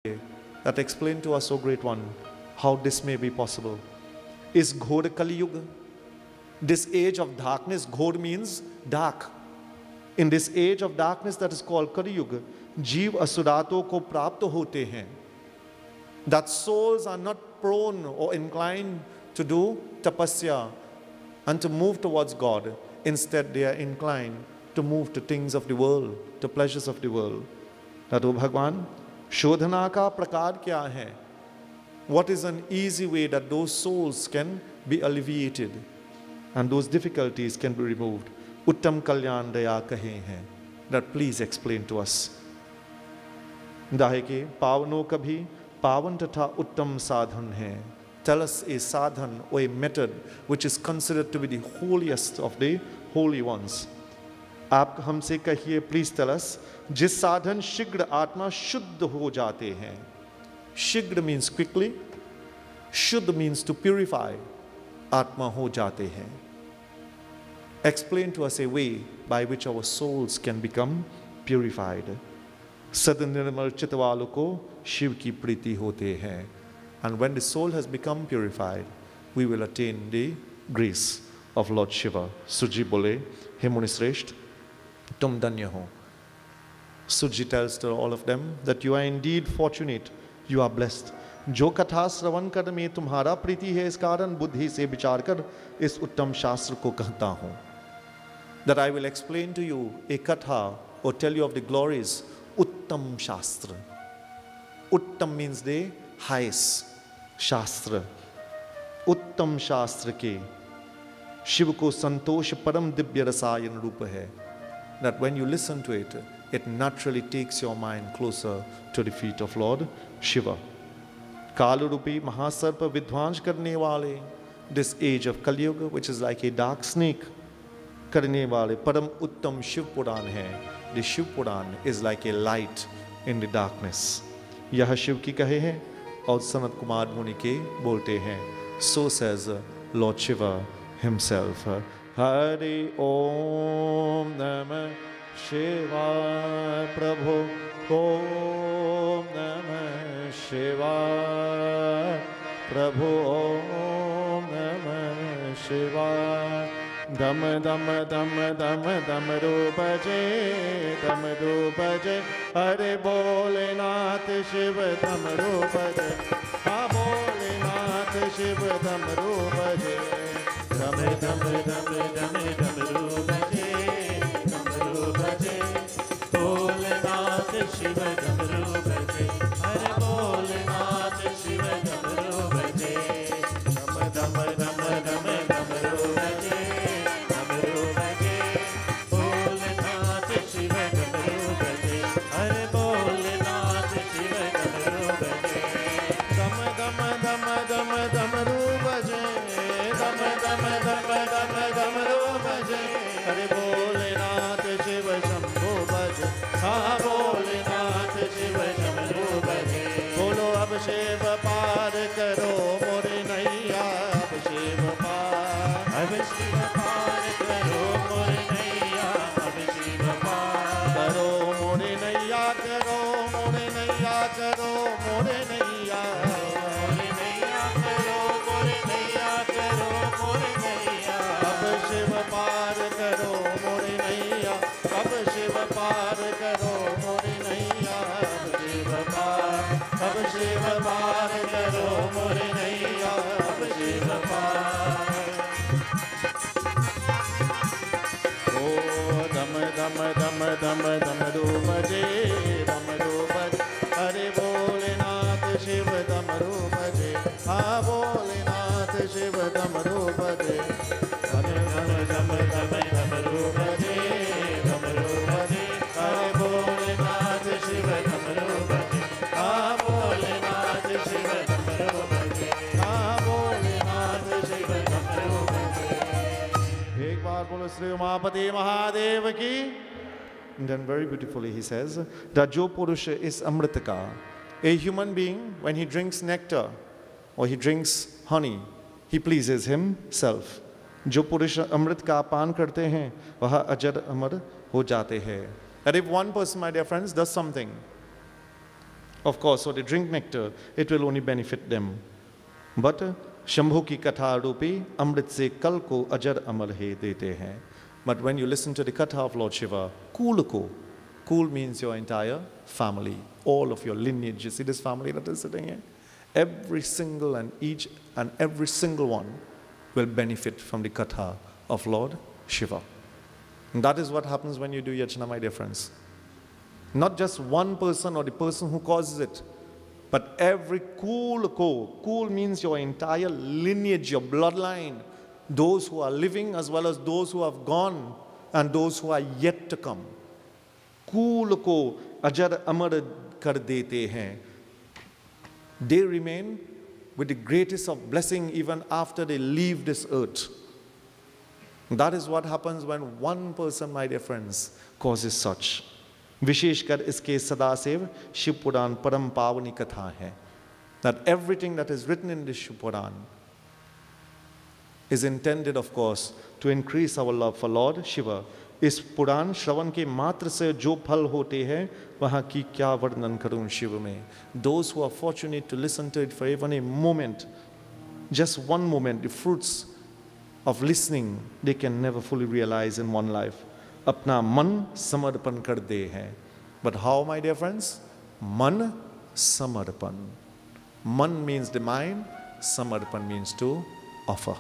that explain to us, O Great One, how this may be possible. Is Ghor Kali Yuga, this age of darkness, Ghor means dark. In this age of darkness that is called Kali Yuga, जीव असुरातों को प्राप्त होते हैं. That souls are not prone or inclined to do tapasya and to move towards God. Instead, they are inclined to move to things of the world, to pleasures of the world. That, O Bhagwan, शोधना का प्रकार क्या है? What is an easy way that those souls can be alleviated and those difficulties can be removed? उत्तम कल्याण दया कहे हैं. That please explain to us. दाहे के पावनों का भी पावन तथा उत्तम साधन है. Tell us a sadhan or a method which is considered to be the holiest of the holy ones. आप हमसे कहिए, please tell us, जिस साधन शीघ्र आत्मा शुद्ध हो जाते हैं. शीघ्र means quickly, शुद्ध means to purify. आत्मा हो जाते हैं. Explain to us a way by which our souls can become purified. सद निर्मल चित्त वालों को शिव की प्रीति होते हैं. And when the soul has become purified, we will attain the grace of Lord Shiva. Suji bole, हे मुनि श्रेष्ठ, तुम धन्य हो. Suji tells to all of them that you are indeed fortunate, you are blessed. जो कथा श्रवण कर में तुम्हारा प्रीति है, इस कारण बुद्धि से विचार कर इस उत्तम शास्त्र को कहता हूँ. That I will explain to you a katha or tell you of the glories. Uttam Shastra. Uttam means the highest. Shastra. Uttam Shastra के शिव को संतोष परम दिव्य रसायन रूप है. That when you listen to it, it naturally takes your mind closer to the feet of Lord Shiva. काल रूपी महासर्प विध्वंस करने वाले, this age of Kali Yuga, which is like a dark snake, करने वाले परम उत्तम शिव पुराण है. The Shiv Puran is like a light in the darkness. यह शिव की कहे हैं और सनत कुमार मुनि के बोलते हैं. So says Lord Shiva himself. Hari Om Namah Shivaya Prabhu. Om Namah Shivaya Prabhu. Om Namah Shivaya. दम दम दम दम दम रू बजे, दम रू बजे, अरे भोलेनाथ शिव दम रू बजे. हाँ भोलेनाथ शिव दम रू बजे. दम दम दम दम दम रू बजे, दम रू बजे, भोलेनाथ शिव दम रू बजे. अरे भोलेनाथ शिव दम रू बजे. दम दम दम दम दम रू बजे. शिव पार करो मोरे नैया, अब शिव पार, अब शिव पार करो मोरे नैया, अब शिव पार करो मोरे नैया, करो मोरे नैया, करो मोरे नैया, मोरे नैया, करो मोरे नैया, करो मोरे नैया. अब शिव पार करो मोरे नैया, अब शिव पार करो मोरे नैया, अब शिव पार, अब शिव पार करो मोरे नैया, अब शिव पार. ओ दम दम दम दम दम रू बजे, दम रू बजे, अरे भोलेनाथ शिव दम रू बजे. हाँ भोलेनाथ शिव दम रू बजे. दम दम दम दम दम रू बजे, दम रू बजे, अरे भोलेनाथ शिव दम रू बजे. हाँ भोलेनाथ शिव दम रू बजे. हाँ भोलेनाथ शिव दम रू बजे. एक बार बोलो श्री उमापति महादेव की. And then very beautifully he says that जो पुरुष is अमृत का, a human being when he drinks nectar or he drinks honey, he pleases himself. जो पुरुष अमृत का पान करते हैं वह अजर अमर हो जाते हैं. And if one person, my dear friends, does something Of course, so they drink nectar, it will only benefit them. But Shambhu ki katha rupi amrit se kal ko ajar amar hai dete hain. But when you listen to the katha of Lord Shiva, kul ko, kul means your entire family, all of your lineage. You see this family that is sitting here? Every single and each and every single one will benefit from the katha of Lord Shiva. And that is what happens when you do yajna, my dear friends. Not just one person or the person who causes it, but every kul means your entire lineage, your bloodline, those who are living as well as those who have gone and those who are yet to come. Kul ko ajar amar kar dete hain. They remain with the greatest of blessing even after they leave this earth. That is what happens when one person, my dear friends, causes such. Visheshkar iske Sadasev Shiv Puran Param Pavani Katha hai. That everything that is written in this Shiv Puran is intended, of course, to increase our love for Lord Shiva. इस पुराण श्रवण के मात्र से जो फल होते हैं वहाँ की क्या वर्णन करूँ शिव में. Those who are fortunate to listen to it for even a moment, just one moment, the fruits of listening, they can never fully realize in one life. अपना मन समर्पण कर दे हैं. But how, my dear friends? मन समर्पण. Man means the mind, samarpan means to offer.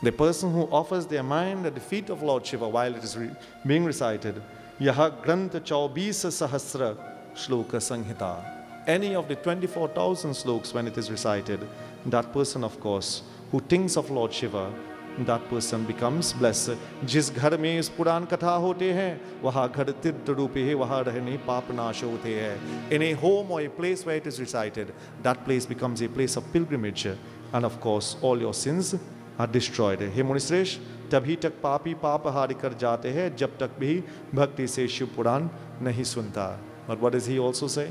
The person who offers their mind at the feet of Lord Shiva while it is being recited, Yaha Grantha 24 Sahasra Shloka Sanghita. Any of the 24,000 sloks when it is recited, that person, of course, who thinks of Lord Shiva, that person becomes blessed. जिस घर में इस पुराण कथा होते हैं वहाँ घर तीर्थ रूपी है, वहाँ रहने पाप नाश होते हैं. In a home or a place where it is recited, that place becomes a place of pilgrimage, and of course all your sins are destroyed. हे मुनिश्रेष्ठ, तभी तक पापी पाप हारि कर जाते हैं जब तक भी भक्ति से शिव पुराण नहीं सुनता. But what does he also say?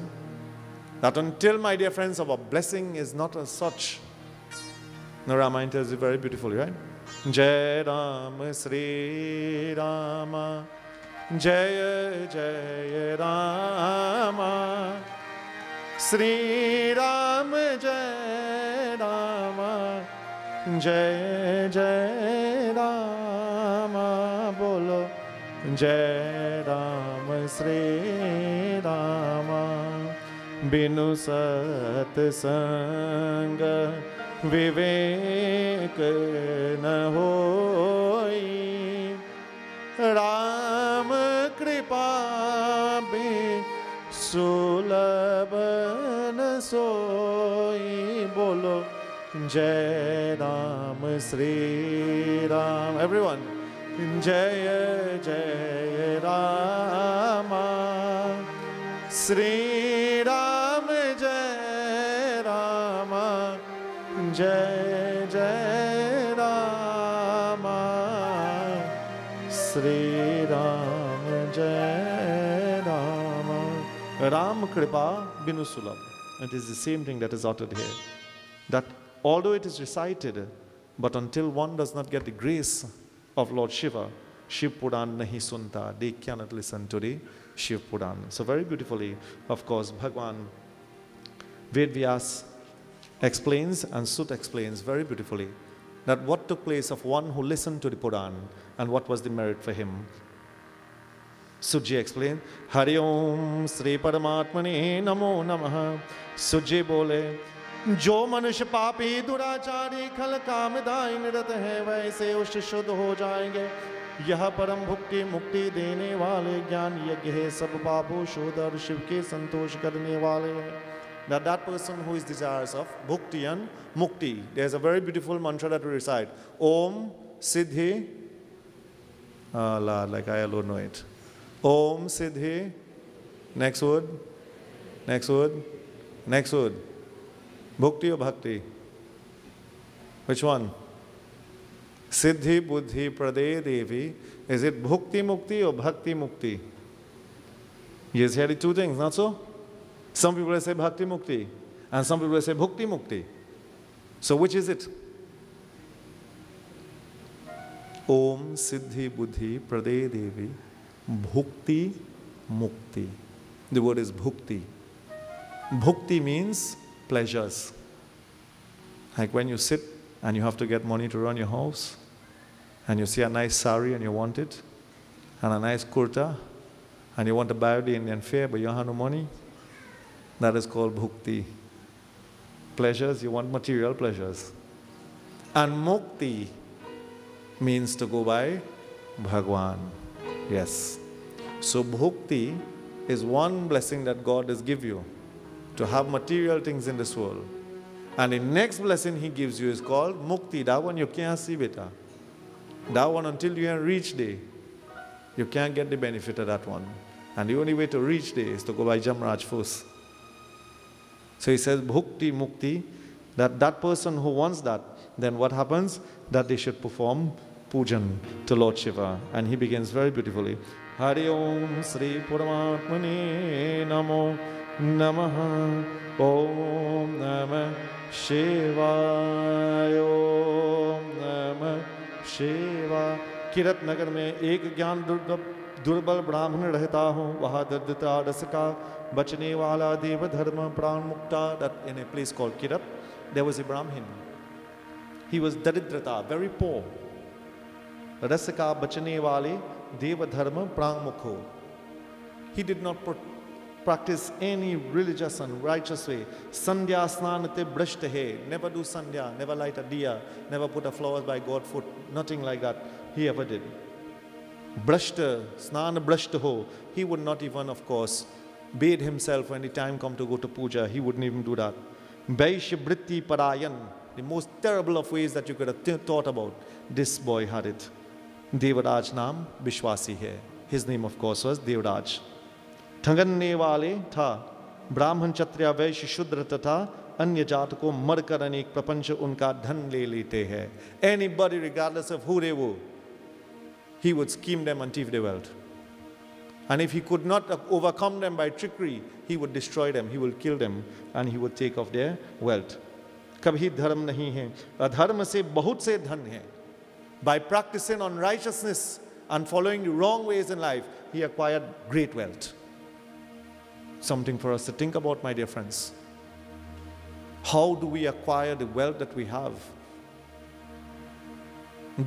That until, my dear friends, our blessing is not as such. The Ramayana tells it very beautifully, right? Jai Ram, Sri Rama, Jai Jai Rama, Sri Ram, Jai Rama, Jai Jai Rama, Bolo, Jai Ram, Sri Rama, Binu Sat Sanga, विवेक न होई, राम कृपा भी सुलभ न सोई. बोलो जय Ram Shri Ram. Everyone, जय जय राम श्री राम, जय राम, जय जय राम श्री राम, जय Ram. Ram Kripa Binu Sulabh. It is the same thing that is uttered here. That although it is recited, but until one does not get the grace of Lord Shiva, Shiv Puran nahi sunta. They cannot listen to the Shiv Puran. So very beautifully, of course, Bhagwan Ved Vyas explains and Sut explains very beautifully that what took place of one who listened to the Puran and what was the merit for him. Sutji explained, Hari Om Sri Paramatmane Namo Namaha. Sutji bole, जो मनुष्य पापी दुराचारी खल कामदाई निरत है वैसे उस शुद्ध हो जाएंगे. यह परम भुक्ति मुक्ति देने वाले ज्ञान यज्ञ है, सब पापों शोध और शिव के संतोष करने वाले हैं. That person who is desirous of bhukti and mukti, there's a very beautiful mantra that we recite. Om Siddhi, like I alone know it. Om Siddhi, next word, next word, next word. Bhukti or bhakti? Which one? Siddhi Buddhi Prade Devi. Is it bhukti mukti or bhakti mukti? Yes, here are the two things, not so? Some people will say bhakti mukti and some people will say bhukti mukti. So which is it? Om Siddhi Buddhi Prade Devi Bhukti Mukti. The word is bhukti. Bhukti means pleasures. Like when you sit and you have to get money to run your house, and you see a nice sari and you want it, and a nice kurta, and you want to buy the Indian fare but you don't have no money. That is called bhukti. Pleasures, you want material pleasures. And mukti means to go by Bhagwan. Yes. So bhukti is one blessing that God has given you, to have material things in this world. And the next blessing He gives you is called mukti. That one you can't see better. That one, until you reach there, you can't get the benefit of that one. And the only way to reach there is to go by Jamraj first. So he says bhukti, mukti, that person who wants that, then what happens? That they should perform pujan to Lord Shiva. And he begins very beautifully. Hari Om Sri Paramatmane Namo Namaha Om Namah Shivaya Om Namah Shiva. किरत नगर में एक ज्ञान दुर्बल ब्राह्मण रहता हो, वहाँ दरिद्रता रस का बचने वाला देव धर्म प्राण मुक्ता. That in a place called Kirat, there was a Brahmin. He was daridrata, very poor. रस का बचने वाले देव धर्म प्राण मुखो. He did not practice any religious and righteous way. Sandhya snanate brashta hai. Never do sandhya, never light a diya, never put a flowers by God's foot, nothing like that he ever did. Brashta, snan brashta ho. He would not even, of course, bathe himself when the time come to go to puja. He wouldn't even do that. Vaishya vritti parayan. The most terrible of ways that you could have thought about. This boy had it. Devraj naam Vishwasi hai. His name, of course, was Devraj. ठगनने वाले था ब्राह्मण क्षत्रिय वैश्य शूद्र तथा अन्य जात को मरकर अनेक प्रपंच उनका धन ले लेते हैं. Anybody, regardless of who they were, he would scheme them and thief their wealth. And if he could not overcome them by trickery, he would destroy them, he would kill them, and he would take off their wealth. कभी धर्म नहीं है, अधर्म से बहुत से धन है. By practicing unrighteousness and following the wrong ways in life, he acquired great wealth. Something for us to think about, my dear friends. How do we acquire the wealth that we have?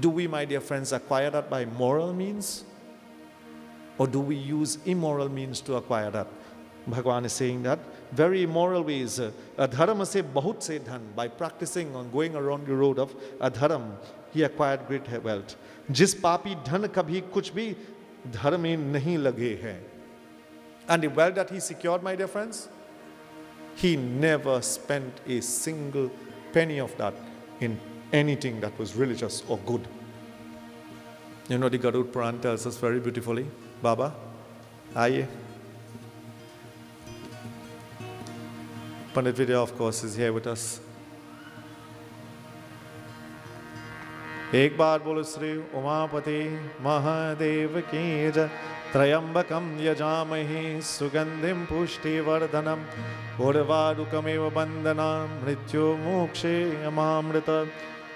Do we, my dear friends, acquire that by moral means? Or do we use immoral means to acquire that? Bhagavan is saying that very immoral ways. Adharma se bahut se dhan. By practicing on going around the road of adharam, he acquired great wealth. Jis papi dhan kabhi kuch bhi dharm mein nahi lage hai. And the wealth that he secured, my dear friends, he never spent a single penny of that in anything that was religious or good. You know, the Garud Puran tells us very beautifully. Baba, aye. Pandit Vidya, of course, is here with us. एक बार बोलो श्री उमापति महादेव की जय. त्रयंबकं यजामहे सुगंधिं पुष्टिवर्धनम् उर्वारुकमेव बन्धनान् मृत्युमोक्षे अमामृतम्.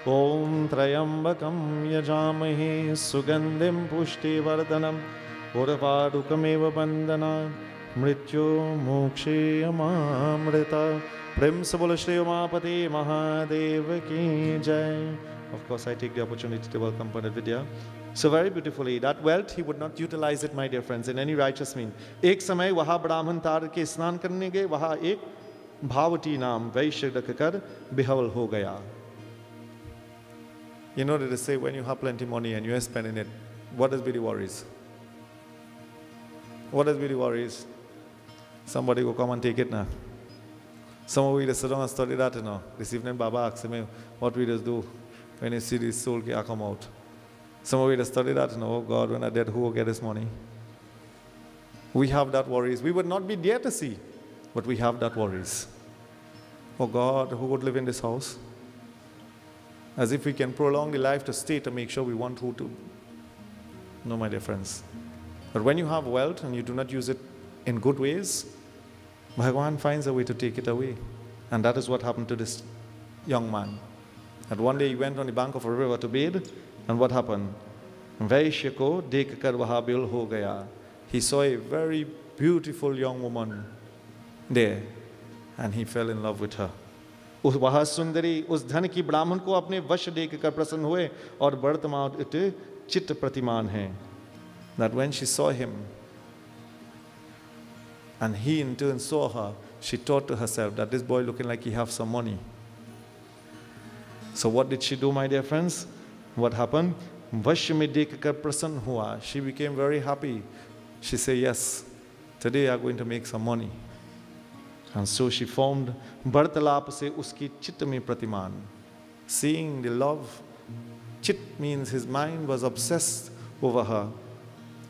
ॐ त्र्यंबकं यजामहे सुगंधिं पुष्टिवर्धनम् उर्वारुकमेव बन्धनान् मृत्युमोक्षे अमामृतम्. प्रेम से बोलो श्री उमापति महादेव की जय. Of course, I take the opportunity to welcome Pandit Vidya. So very beautifully, that wealth, he would not utilize it, my dear friends, in any righteous means. एक समय वहाँ ब्राह्मण तार के स्नान करने गए, वहाँ एक भावती नाम वैश्य रखकर बिहवल हो गया. You know that they say when you have plenty money and you are spending it, what does be the worries? What does be the worries? Somebody will come and take it now. Some of we just sit down and study that, you know. This evening, Baba asked me what we just do when you see this soul come out. Some of you just study that, you know, oh God, when I'm dead, who will get this money? We have that worries. We would not be there to see, but we have that worries. Oh God, who would live in this house? As if we can prolong the life to stay to make sure we want who to. No, my dear friends. But when you have wealth and you do not use it in good ways, Bhagavan finds a way to take it away. And that is what happened to this young man. And one day he went on the bank of a river to bathe, and what happened? Vaishya ko dekh kar waha bil ho gaya. He saw a very beautiful young woman there. and he fell in love with her. वह सुंदरी उस धन की ब्राह्मण को अपने वश देखकर प्रसन्न हुए और वर्तमान चित्त प्रतिमान है. That when she saw him and he in turn saw her, she thought to herself that this boy looking like he have some money. So what did she do, my dear friends? What happened? वश में देखकर प्रसन्न हुआ. She became very happy. She said, yes, today I am going to make some money. And so she formed वार्तालाप से उसकी चित्त में प्रतिमान. Seeing the love, चित्त means his mind was obsessed over her.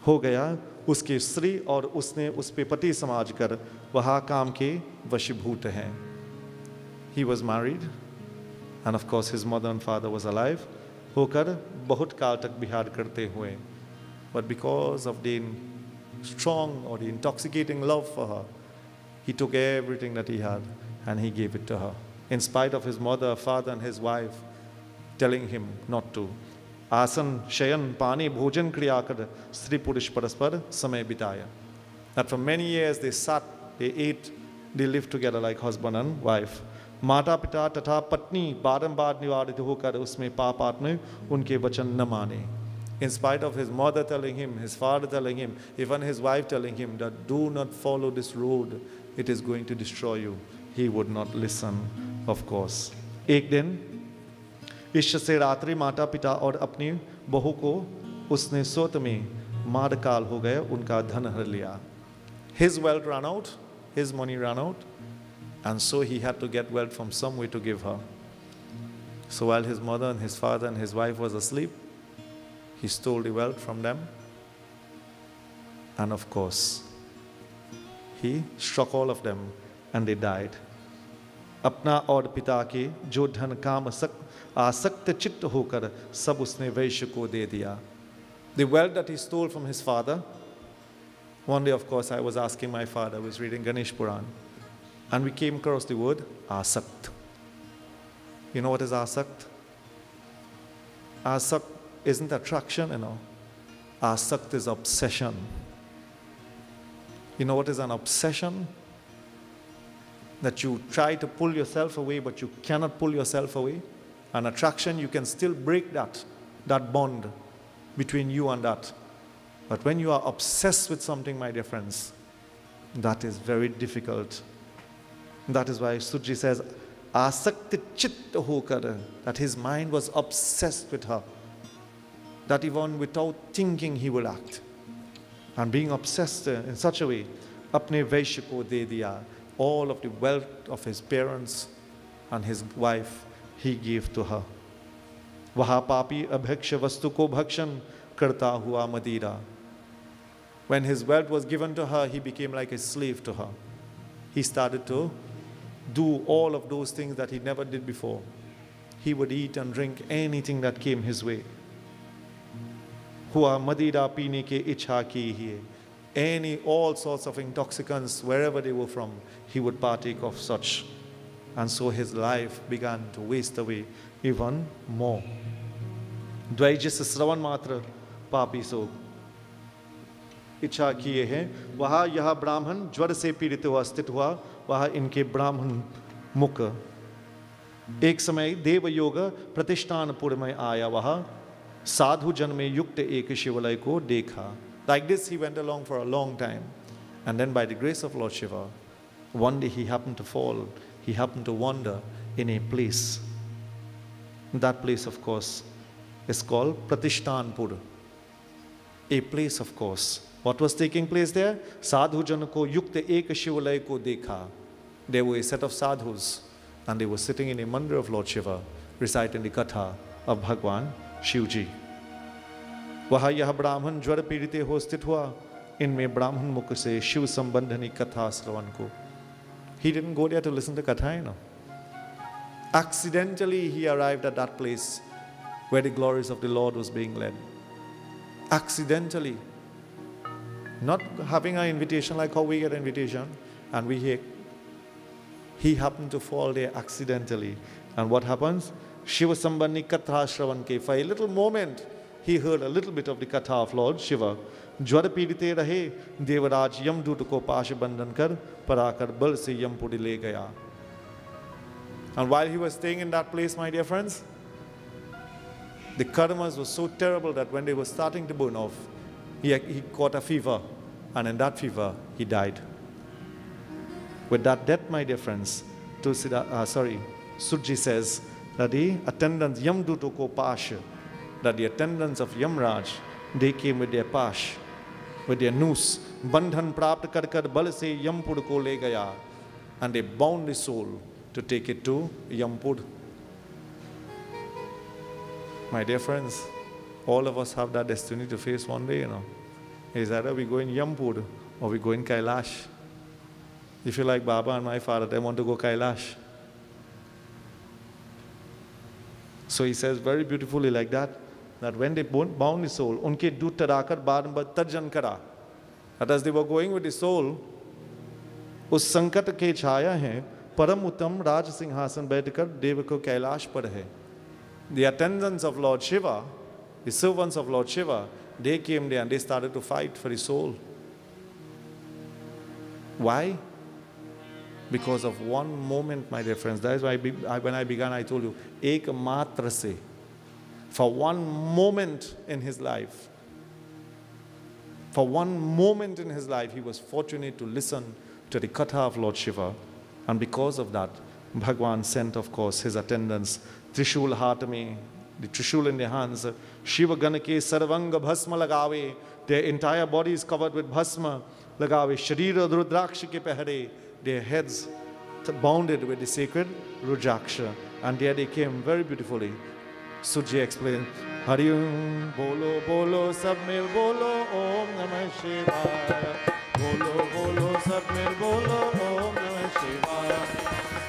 हो गया उसके स्त्री और उसने उस पे पति समाज कर वह काम के वशीभूत हैं. He was married and of course his mother and father was alive. होकर बहुत काल तक विहार करते हुए. But because of the strong or the intoxicating love for her, he took everything that he had and he gave it to her. In spite of his mother, father and his wife telling him not to. आसन, शयन, पानी, भोजन क्रिया कर स्त्री पुरुष परस्पर समय बिताया. That for many years they sat, they ate, they lived together like husband and wife. माता पिता तथा पत्नी बारंबार निवारित होकर उसमें पाप में उनके वचन न माने. In spite of his mother telling him, his father telling him, even his wife telling him that do not follow this road, it is going to destroy you, he would not listen, of course. एक दिन ईश्वर से रात्रि माता पिता और अपनी बहू को उसने सोत में मार काल हो गए, उनका धन हर लिया. His wealth ran out, his money ran out, and so he had to get wealth from somewhere to give her. So while his mother and his father and his wife was asleep, he stole the wealth from them, and of course he struck all of them and they died. अपना और पिता के जो धन काम आसक्त चित्त होकर सब उसने वैश्य को दे दिया. The wealth that he stole from his father. One day, of course, I was asking my father, I was reading Ganesh Puran, and we came across the word asakt. You know what is asakt? Asakt isn't attraction, you know. Asakt is obsession. You know what is an obsession? That you try to pull yourself away, but you cannot pull yourself away. An attraction, you can still break that bond between you and that. But when you are obsessed with something, my dear friends, that is very difficult. That is why Suji says, asakti chitta hokar, that his mind was obsessed with her. That even without thinking he will act. And being obsessed in such a way, apne vaishya ko de diya. All of the wealth of his parents and his wife, he gave to her. Vaha papi abhiksha vastu ko bhakshan karta hua madira. When his wealth was given to her, he became like a slave to her. He started to do all of those things that he never did before. He would eat and drink anything that came his way. Hua madira pine ke ichha ki hi. All sorts of intoxicants, wherever they were from, he would partake of such. And so his life began to waste away even more. Dvaijis sravan matra papi so. इच्छा किए हैं वहाँ यह ब्राह्मण ज्वर से पीड़ित हुआ स्थित हुआ वह इनके ब्राह्मण मुख. एक समय देवयोग प्रतिष्ठानपुर में आया, वह साधु जन में युक्त एक शिवालय को देखा. Like this he went along for a long time, and then by the grace of Lord Shiva, one day he happened to fall, he happened to wander in a place. That place, of course, is called Pratishtanpur. A place, of course. What was taking place there? Sadhu jan ko yukta ek shivalay ko dekha. There were a set of sadhus and they were sitting in a mandir of Lord Shiva reciting the katha of Bhagwan Shivji. वहाँ यह ब्राह्मण ज्वर पीड़ित हो स्थित हुआ, इनमें ब्राह्मण मुख से शिव संबंधनी कथा श्रवण को. He didn't go there to listen to katha, you know. Accidentally he arrived at that place where the glories of the Lord was being led. Accidentally. Not having an invitation like how we get an invitation and we hear. He happened to fall there accidentally. And what happens? Shiva Sambandhi Katha Shravan ke. For a little moment, he heard a little bit of the Katha of Lord Shiva. ज्वर पीड़िते रहे, देवराज यमदूत को पाश बंधन कर पराकर बल से यमपुरी ले गया. And while he was staying in that place, my dear friends, the karmas were so terrible that when they were starting to burn off, he caught a fever, and in that fever, he died. With that death, my dear friends, Sutji says that the attendants, Yamduto ko pash, that the attendants of Yamraj, they came with their pash, with their noose, bandhan prapt kar kar bal se Yampur ko le gaya, and they bound the soul to take it to Yampur. My dear friends, all of us have that destiny to face one day, Is either we go in Yampur or we go in Kailash. If you like Baba and my father, they want to go Kailash. So he says very beautifully like that when they bound the soul, unke dut tarakar baad tarjan kara. That as they were going with the soul, us sankat ke chaya hai, param uttam raj singhasan baitkar dev ko Kailash par hai. The attendants of Lord Shiva, the servants of Lord Shiva, they came there and they started to fight for the soul. Why? Because of one moment, my dear friends. That is why when I began, I told you, ek matra se. For one moment in his life, he was fortunate to listen to the katha of Lord Shiva. And because of that, Bhagwan sent, of course, his attendants, Trishul haat mein, the Trishul in their hands, Shiva Ganake Sarvanga Bhasma lagave, their entire body is covered with Bhasma lagave, Sharira Rudrakshi ke pehare, their heads bounded with the sacred Rudraksha. And there they came very beautifully. Sutji explained, Hari Om, Bolo Bolo Sab Mil Bolo, Om Namah Shivaya. Bolo Bolo Sab Mil Bolo, Om Namah Shivaya.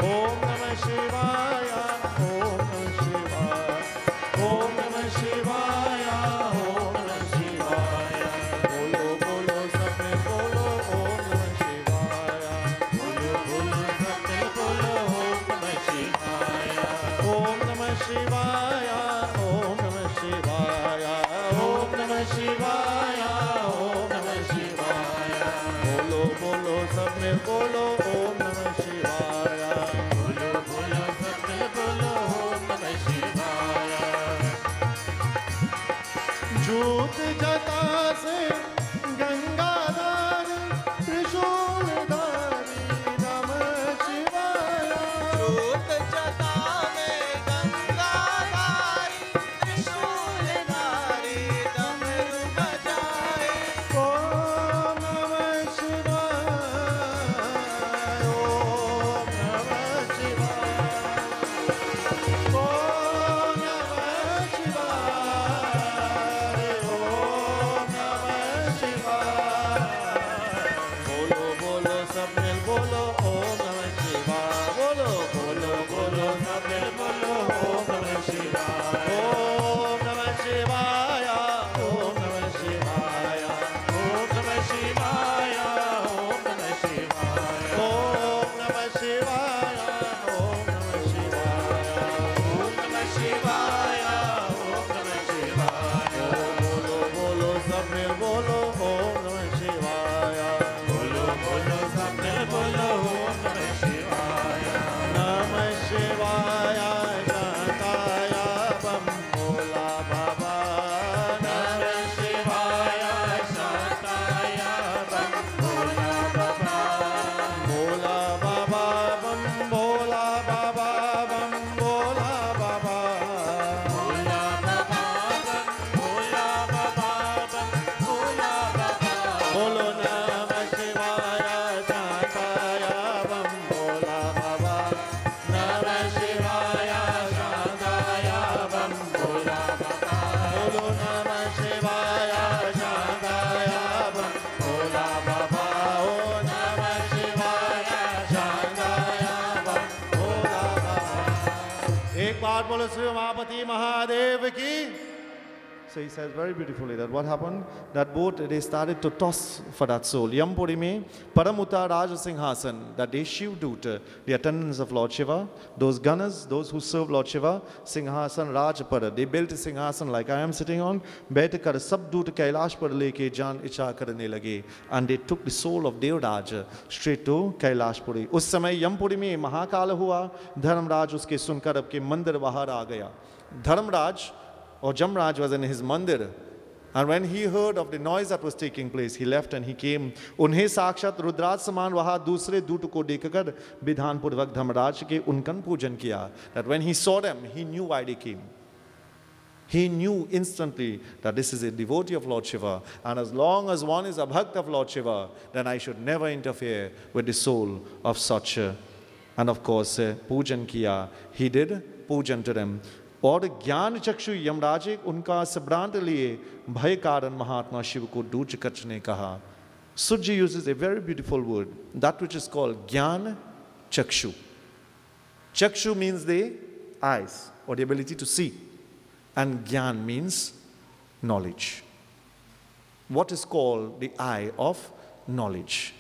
Om Namah Shivaya, Om Namah Shivaya. Om Namah Shivaya, Om Namah Shivaya. Bolo Bolo Sab Mil Bolo, Om Namah Shivaya. Bolo Bolo Sab Mil Bolo, Om Namah Shivaya. Om Namah Shivaya, Om Namah Shivaya. Om Namah Shivaya, Om Namah Shivaya. Bolo Bolo Sab Mil Bolo, Om Namah Shivaya. Bolo Bolo Sab Mil Bolo, Om Namah Shivaya. Jyot jata se Gangadhar Trishulධari Namah Shivaya. Jyot jata mein Gangadhari Trishulධari Damru bajaye. Om Namah Shivaya. Om Namah Shivaya. Om Namah Shivaya. Om Namah Shivaya. Bolo bolo sab mil bolo, Om Namah Shivaya. Bolo bolo bolo sab mil bolo, Om Namah Shivaya. Om Namah Shivaya. Om Namah Shivaya. Om Namah Shivaya. Om Namah Shivaya. Om Namah Shivaya. Om Namah Shivaya. Om Namah Shivaya. Om Namah Shivaya. Bolo bolo sab mil bolo, Om Namah Shivaya. Bolo bolo sab mil bolo, Om Namah Shivaya. Namah Shivaya, Shantaya Bam Bhola Baba. Namah Shivaya, Shantaya Bam Bhola Baba. Bhola Baba Bam Bhola Baba Bam Bhola Baba. Bhola Baba Bam Bhola Baba Bam Bhola Baba. Bolo Namah Shivaya, Shantaya Bam Bhola Baba. Namah Shivaya, Shantaya Bam Bhola Baba. Bolo Namah Shivaya, Shantaya Bam Bhola Baba. Oh Namah Shivaya, Shantaya Bam Bhola Baba. एक बार बोलो श्री उमापति महादेव की, So he says very beautifully that what happened, that both they started to toss for that soul. Yampuri mein Paramuta Raja Singhasan, that they Shiv Duta, the attendants of Lord Shiva, those gunners, those who serve Lord Shiva, Singhasan Rajpada, they built a Singhasan like I am sitting on, Baitakar Sab Duta Kailash par leke Jan Icha karne lage, and they took the soul of Devraja straight to Kailashpuri. उस समय यमपुरी में महाकाल हुआ, धर्मराज उसके सुनकर अब के मंदिर बाहर आ गया. Dharmraj or Jamraj was in his mandir, and when he heard of the noise that was taking place, he left and he came. उन्हें साक्षात रुद्राज समान वहाँ दूसरे दूत को देखकर विधान पूर्वक धर्मराज के उनकन पूजन किया. That when he saw them, he knew why they came. He knew instantly that this is a devotee of Lord Shiva, and as long as one is a bhakt of Lord Shiva, then I should never interfere with the soul of such. And of course, pujan kiya. He did pujan to them. और ज्ञान चक्षु यमराज उनका सब्रांत लिए भय कारण महात्मा शिव को दूच कच ने कहा. Suji uses a very beautiful word, that which is called Gyan Chakshu. Chakshu means the eyes or the ability to see, and Gyan means knowledge. What is called the eye of knowledge?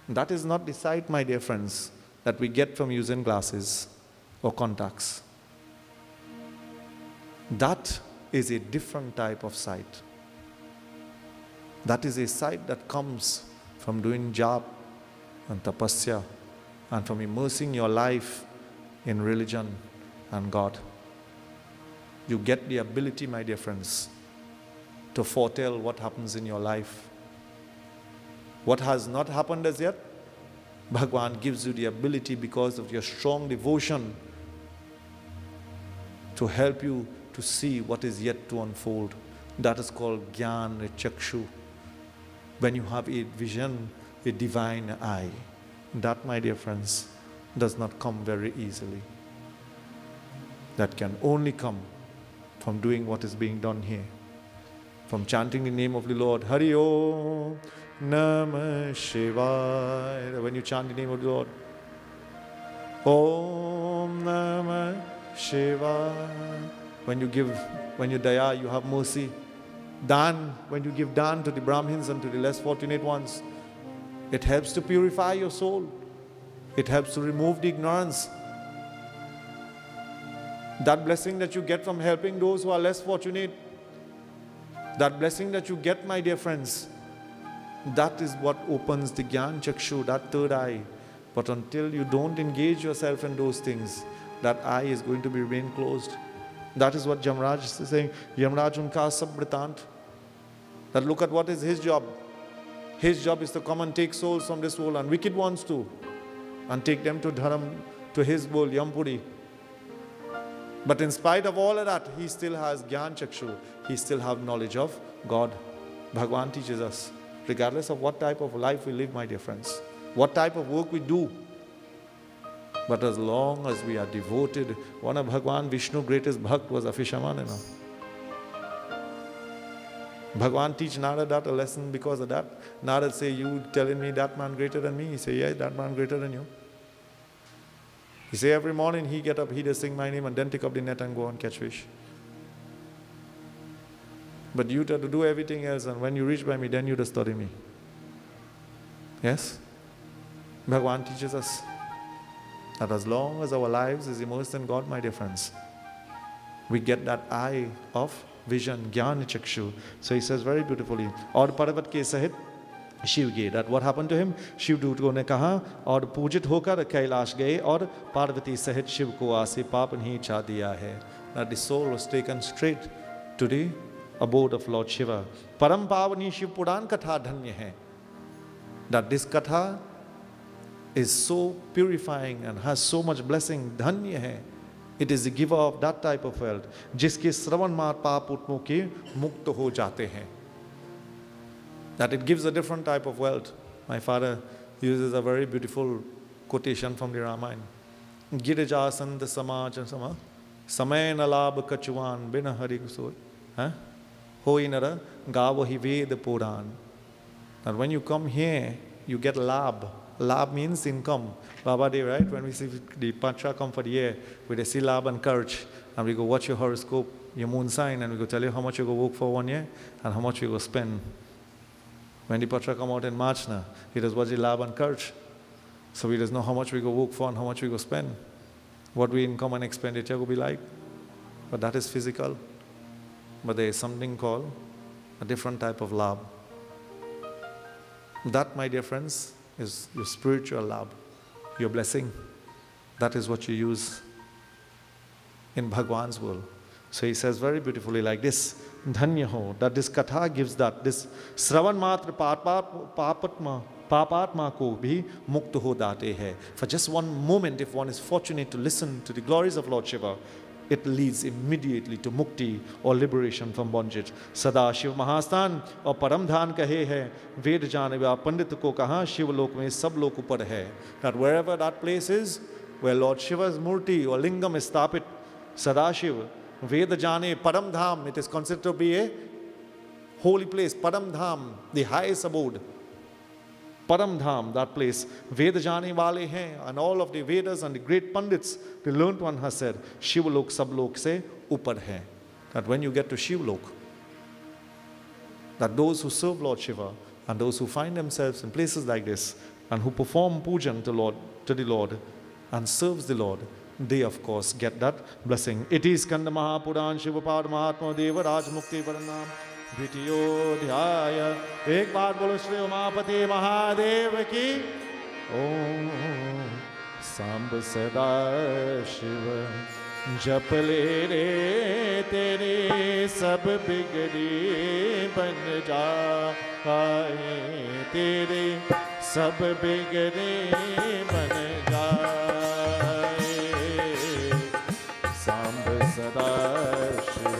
That is not the sight, my dear friends, that we get from using glasses or contacts. That is a different type of sight. That is a sight that comes from doing jap and tapasya and from immersing your life in religion and God. You get the ability, my dear friends, to foretell what happens in your life. What has not happened as yet, Bhagwan gives you the ability because of your strong devotion to help you to see what is yet to unfold. That is called Gyan Chakshu. When you have a vision, a divine eye. That, my dear friends, does not come very easily. That can only come from doing what is being done here. From chanting the name of the Lord, Hari Om Namah Shivaya. When you chant the name of the Lord, Om Namah Shivaya. When you daya, you have mercy. Dan, when you give dan to the Brahmins and to the less fortunate ones, it helps to purify your soul. It helps to remove the ignorance. That blessing that you get from helping those who are less fortunate, that blessing that you get, my dear friends, that is what opens the Gyan Chakshu, that third eye. But until you don't engage yourself in those things, that eye is going to be remain closed. That is what Jamraj is saying. Yamraj unka sab britant. That look at what is his job. His job is to come and take souls from this world, and wicked ones too, and take them to Dharam, to his world, Yampuri. But in spite of all of that, he still has Gyan Chakshu. He still has knowledge of God. Bhagwan teaches us, regardless of what type of life we live, my dear friends, what type of work we do, but as long as we are devoted, one of Bhagwan Vishnu's greatest bhakt was Afishamanana. Bhagwan teach Narad that a lesson because of that. Narad say, you telling me that man greater than me? He say, yes, that man greater than you. He say every morning he get up, he just sing my name and then take up the net and go and catch fish. But you have to do everything else, and when you reach by me, then you just study me. Yes? Bhagwan teaches us that as long as our lives is immersed in God, my dear friends, we get that eye of vision, Gyan Chakshu. So he says very beautifully, Aur Parvat ke sahit Shiv गए. That what happened to him? Shiv दूतों ने कहा और पूजित होकर कैलाश गए और पार्वती सहित शिव को आसे पाप नहीं चा दिया है. That the soul was taken straight to the abode of Lord Shiva. परम पावनी शिव पुराण कथा धन्य है. That this katha is so purifying and has so much blessing. धन्य है. It is the giver of that type of wealth, जिसके श्रवण मार पाप उठनों के मुक्त हो जाते हैं. That it gives a different type of wealth. My father uses a very beautiful quotation from the Ramayana. Girija sand samaj sama samay nalab kachuan bin hari kusoi hoi nara gavahi ved puran. That when you come here, you get lab, Lab means income. Baba Dev, right? When we see the Patra come for the year, we see Lab and Courage, and we go watch your horoscope, your moon sign, and we go tell you how much you go work for 1 year and how much you go spend. When the Patra come out in March now, it is what's the Lab and Courage. So we just know how much we go work for and how much we go spend. What we income and expenditure will be like. But that is physical. But there is something called a different type of lab. That, my dear friends, is your spiritual lab, your blessing. That is what you use in Bhagwan's world. So he says very beautifully like this, Dhanya ho, that this katha gives that, this Sravan matra papatma ko bhi mukta ho date hai. For just one moment, if one is fortunate to listen to the glories of Lord Shiva, it leads immediately to mukti or liberation from bondage. Sada Shiv Mahasthan or Paramdhan kahe hai, Ved janeva Pandit ko kaha, Shiva lok mein sab lok upar hai. That wherever that place is, where Lord Shiva's murti or lingam is stapit, Sada Shiva, Ved jane Paramdham, it is considered to be a holy place, Paramdham, the highest abode. Paramdham, that place, Veda jane wale hain, and all of the Vedas and the great Pandits, the learned one has said, Shivalok Sablok se upar hai. That when you get to Shivalok, that those who serve Lord Shiva and those who find themselves in places like this and who perform pujan to the Lord and serves the Lord, they of course get that blessing. It is Skanda Mahapuran Shivapad Mahatma Deva Raj Mukti Paranam. द्वितीयोऽध्याय एक बार बोलो श्री उमापति महादेव की ओम सांब सदा शिव जप ले रे तेरे सब बिगड़ी बन जाए तेरे सब बिगड़ी बन जाए सांब सदा शिव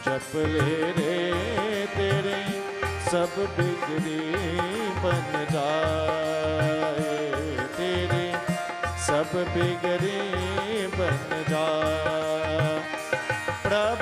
जप ले रे तेरे सब बिगड़ी बन जाए तेरे सब बिगड़ी बन जाए प्रभु